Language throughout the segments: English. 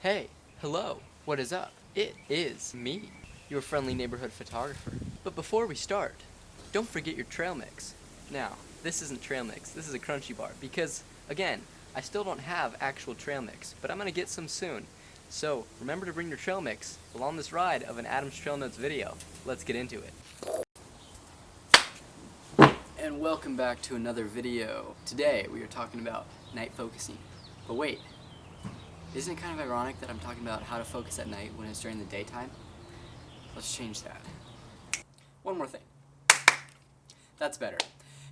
Hey, hello, what is up? It is me, your friendly neighborhood photographer. But before we start, don't forget your trail mix. Now, this isn't trail mix, this is a crunchy bar because, again, I still don't have actual trail mix, but I'm gonna get some soon. So, remember to bring your trail mix along this ride of an Adam's Trail Notes video. Let's get into it. And welcome back to another video. Today, we are talking about night focusing. But wait. Isn't it kind of ironic that I'm talking about how to focus at night when it's during the daytime? Let's change that. One more thing. That's better.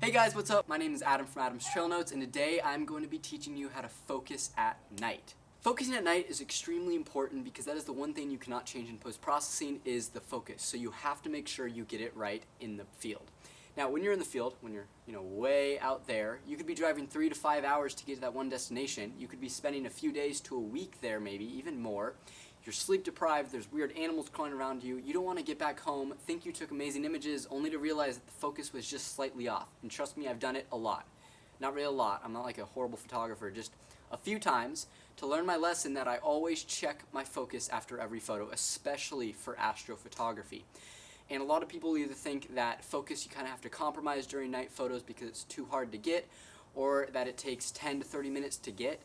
Hey guys, what's up? My name is Adam from Adam's Trail Notes, and today I'm going to be teaching you how to focus at night. Focusing at night is extremely important because that is the one thing you cannot change in post-processing is the focus. So you have to make sure you get it right in the field. Now, when you're in the field, when you're way out there, you could be driving 3 to 5 hours to get to that one destination. You could be spending a few days to a week there, maybe even more. You're sleep deprived, there's weird animals crawling around you. You don't want to get back home, think you took amazing images, only to realize that the focus was just slightly off. And trust me, I've done it a lot. Not really a lot, I'm not like a horrible photographer, just a few times to learn my lesson that I always check my focus after every photo, especially for astrophotography. And a lot of people either think that focus you kind of have to compromise during night photos because it's too hard to get, or that it takes 10 to 30 minutes to get.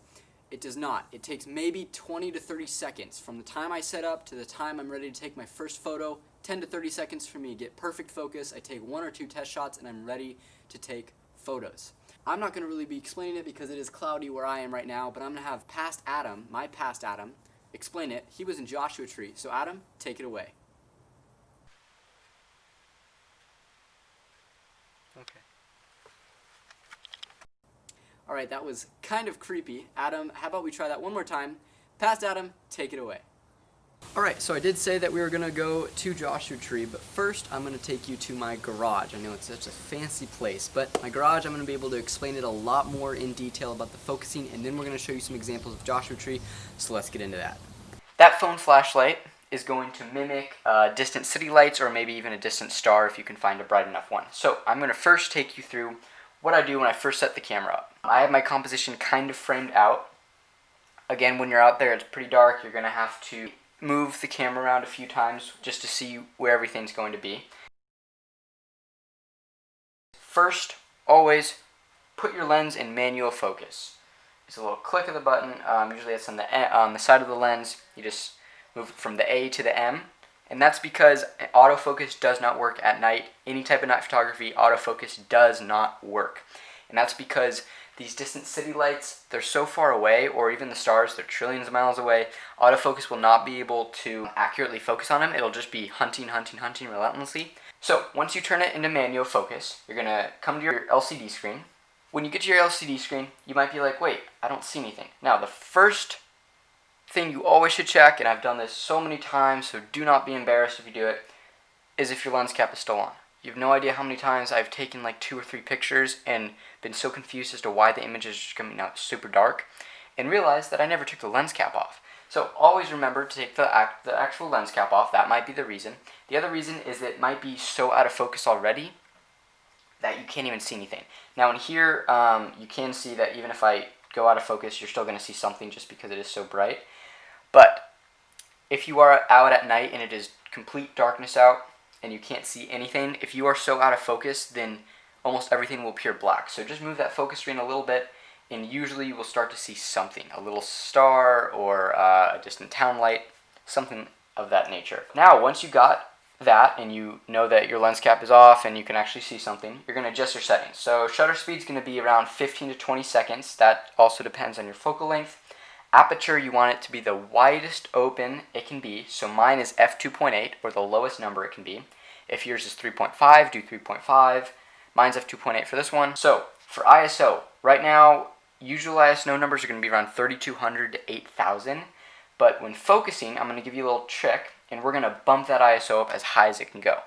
It does not. It takes maybe 20 to 30 seconds. From the time I set up to the time I'm ready to take my first photo, 10 to 30 seconds for me to get perfect focus. I take 1 or 2 test shots and I'm ready to take photos. I'm not going to really be explaining it because it is cloudy where I am right now, but I'm going to have past Adam, my past Adam, explain it. He was in Joshua Tree. So Adam, take it away. Okay. Alright, that was kind of creepy. Adam, how about we try that one more time? Past Adam, take it away. Alright, so I did say that we were going to go to Joshua Tree, but first I'm going to take you to my garage. I know it's such a fancy place, but my garage I'm going to be able to explain it a lot more in detail about the focusing, and then we're going to show you some examples of Joshua Tree, so let's get into that. That phone flashlight is going to mimic distant city lights or maybe even a distant star if you can find a bright enough one. So I'm going to first take you through what I do when I first set the camera up. I have my composition kind of framed out. Again, when you're out there, it's pretty dark. You're going to have to move the camera around a few times just to see where everything's going to be. First, always put your lens in manual focus. It's a little click of the button. Usually it's on the side of the lens. You just move from the A to the M, and that's because autofocus does not work at night. Any type of night photography, autofocus does not work. And that's because these distant city lights, they're so far away, or even the stars, they're trillions of miles away, autofocus will not be able to accurately focus on them. It'll just be hunting relentlessly. So once you turn it into manual focus, you're going to come to your LCD screen. When you get to your LCD screen, you might be like, wait, I don't see anything. Now, the first thing you always should check, and I've done this so many times, so do not be embarrassed if you do it, is if your lens cap is still on. You have no idea how many times I've taken like 2 or 3 pictures and been so confused as to why the image is just coming out super dark, and realized that I never took the lens cap off. So always remember to take the actual lens cap off. That might be the reason. The other reason is that it might be so out of focus already that you can't even see anything. Now in here, you can see that even if I go out of focus, you're still going to see something just because it is so bright. But if you are out at night and it is complete darkness out and you can't see anything, if you are so out of focus, then almost everything will appear black. So just move that focus screen a little bit, and usually you will start to see something, a little star or a distant town light, something of that nature. Now, once you got that and you know that your lens cap is off and you can actually see something, you're going to adjust your settings. So shutter speed is going to be around 15 to 20 seconds. That also depends on your focal length. Aperture, you want it to be the widest open it can be. So mine is f2.8, or the lowest number it can be. If yours is 3.5, do 3.5. Mine's f2.8 for this one. So for ISO, right now, usual ISO numbers are going to be around 3200 to 8000. But when focusing, I'm going to give you a little trick, and we're going to bump that ISO up as high as it can go.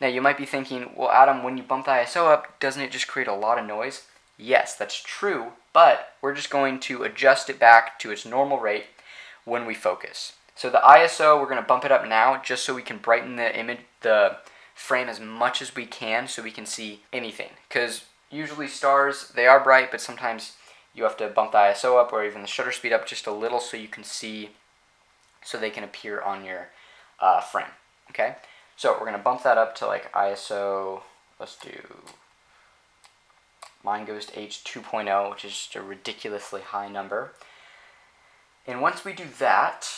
Now you might be thinking, well Adam, when you bump the ISO up, doesn't it just create a lot of noise? Yes, that's true, but we're just going to adjust it back to its normal rate when we focus. So the ISO, we're going to bump it up now just so we can brighten the image, the frame as much as we can so we can see anything. Because usually stars, they are bright, but sometimes you have to bump the ISO up or even the shutter speed up just a little so you can see, so they can appear on your frame. Okay, so we're going to bump that up to like ISO, let's do, mine goes to H2.0, which is just a ridiculously high number. And once we do that,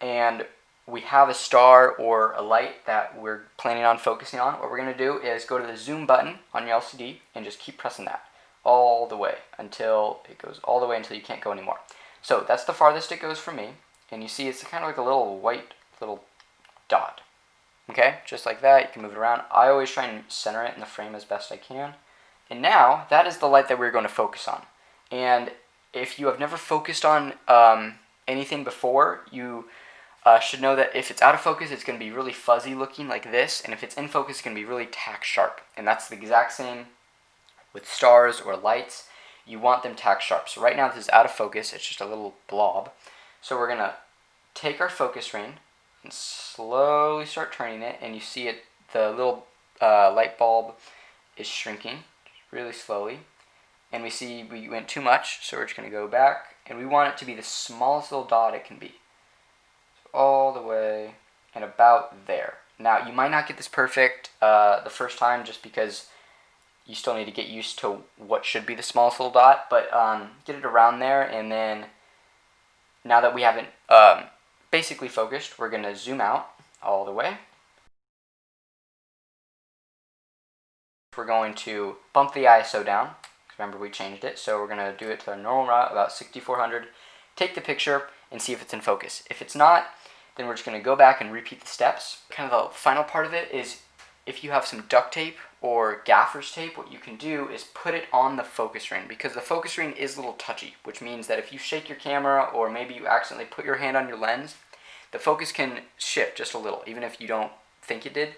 and we have a star or a light that we're planning on focusing on, what we're going to do is go to the zoom button on your LCD and just keep pressing that all the way until it goes all the way until you can't go anymore. So that's the farthest it goes for me, and you see it's kind of like a little white little dot. Okay, just like that. You can move it around. I always try and center it in the frame as best I can. And now that is the light that we're going to focus on. And if you have never focused on anything before, you should know that if it's out of focus, it's going to be really fuzzy looking like this, and if it's in focus, it's going to be really tack sharp. And that's the exact same with stars or lights. You want them tack sharp. So right now this is out of focus, it's just a little blob. So we're going to take our focus ring and slowly start turning it, and you see it, the little light bulb is shrinking really slowly. And we see we went too much, so we're just going to go back, and we want it to be the smallest little dot it can be. All the way and about there. Now you might not get this perfect the first time just because you still need to get used to what should be the smallest little dot, but get it around there, and then now that we have it basically focused, we're going to zoom out all the way. We're going to bump the ISO down. Remember, we changed it, so we're going to do it to our normal route, about 6400. Take the picture and see if it's in focus. If it's not, then we're just going to go back and repeat the steps. Kind of the final part of it is, if you have some duct tape or gaffer's tape, what you can do is put it on the focus ring, because the focus ring is a little touchy, which means that if you shake your camera or maybe you accidentally put your hand on your lens, the focus can shift just a little, even if you don't think it did.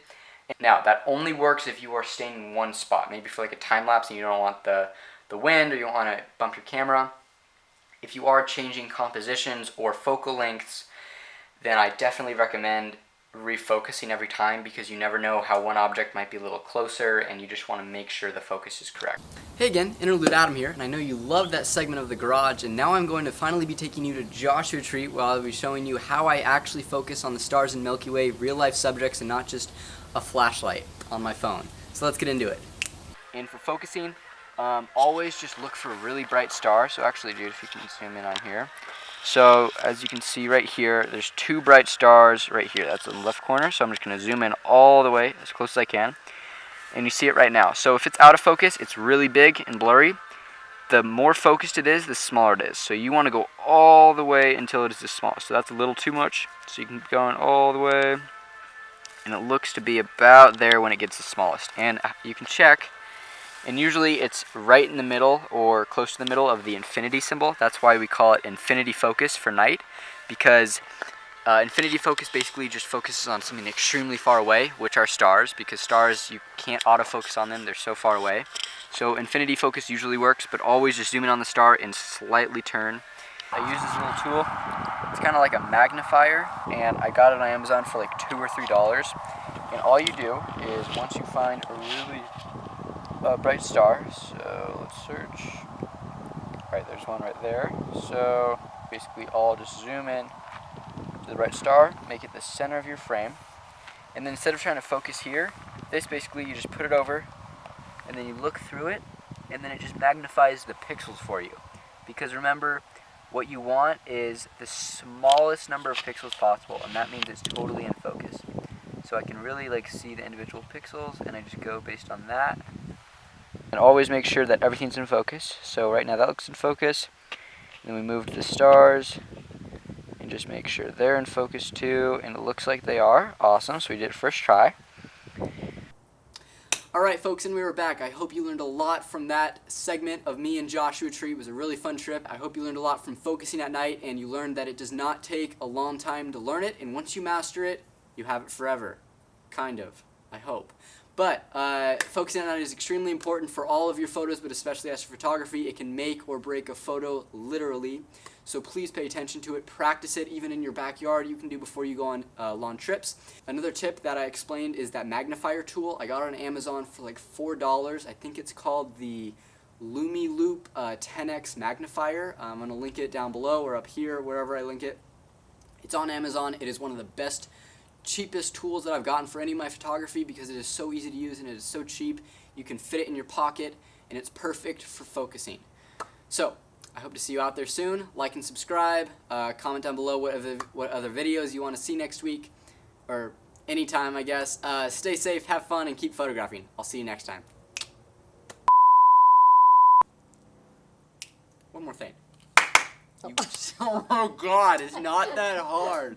Now, that only works if you are staying in one spot, maybe for like a time lapse and you don't want the wind, or you don't want to bump your camera. If you are changing compositions or focal lengths, then I definitely recommend refocusing every time, because you never know how one object might be a little closer, and you just want to make sure the focus is correct. Hey again, Interlude Adam here, and I know you loved that segment of the garage, and now I'm going to finally be taking you to Joshua Tree, where I'll be showing you how I actually focus on the stars in Milky Way, real life subjects, and not just a flashlight on my phone. So let's get into it. And for focusing, always just look for a really bright star. So actually, dude, if you can zoom in on here. So as you can see right here, there's two bright stars right here. That's in the left corner. So I'm just going to zoom in all the way as close as I can. And you see it right now. So if it's out of focus, it's really big and blurry. The more focused it is, the smaller it is. So you want to go all the way until it is the smallest. So that's a little too much. So you can keep going all the way. And it looks to be about there when it gets the smallest. And you can check. And usually it's right in the middle or close to the middle of the infinity symbol. That's why we call it infinity focus for night, because infinity focus basically just focuses on something extremely far away, which are stars, because stars, you can't autofocus on them, they're so far away. So infinity focus usually works, but always just zoom in on the star and slightly turn. I use this little tool. It's kind of like a magnifier, and I got it on Amazon for like $2 or $3. And all you do is, once you find a really bright star, so let's search. Alright, there's one right there. So basically I'll just zoom in to the bright star, make it the center of your frame, and then instead of trying to focus here, this basically you just put it over, and then you look through it, and then it just magnifies the pixels for you. Because remember, what you want is the smallest number of pixels possible, and that means it's totally in focus. So I can really like see the individual pixels, and I just go based on that. And always make sure that everything's in focus. So right now that looks in focus. Then we move to the stars and just make sure they're in focus too. And it looks like they are. Awesome. So we did it first try. Alright folks, and we were back. I hope you learned a lot from that segment of me and Joshua Tree. It was a really fun trip. I hope you learned a lot from focusing at night, and you learned that it does not take a long time to learn it. And once you master it, you have it forever. Kind of. I hope. But focusing on it is extremely important for all of your photos, but especially astrophotography. It can make or break a photo literally. So please pay attention to it. Practice it even in your backyard. You can do before you go on long trips. Another tip that I explained is that magnifier tool. I got it on Amazon for like $4. I think it's called the LumiLoop 10x magnifier. I'm going to link it down below or up here, wherever I link it. It's on Amazon. It is one of the best, cheapest tools that I've gotten for any of my photography because it is so easy to use and it is so cheap. You can fit it in your pocket and it's perfect for focusing. So I hope to see you out there soon. Like and subscribe. Comment down below what other videos you want to see next week or anytime, I guess. Stay safe, have fun, and keep photographing. I'll see you next time. One more thing. Oh God, it's not that hard.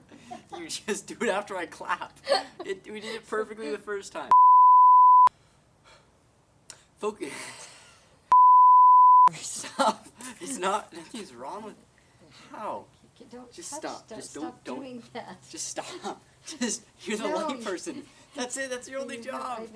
You just do it after I clap. We did it perfectly the first time. Focus. Stop. It's not. Nothing's wrong with. How? Just stop. Just don't doing that. Just stop. Just you're the light person. That's it. That's your only job.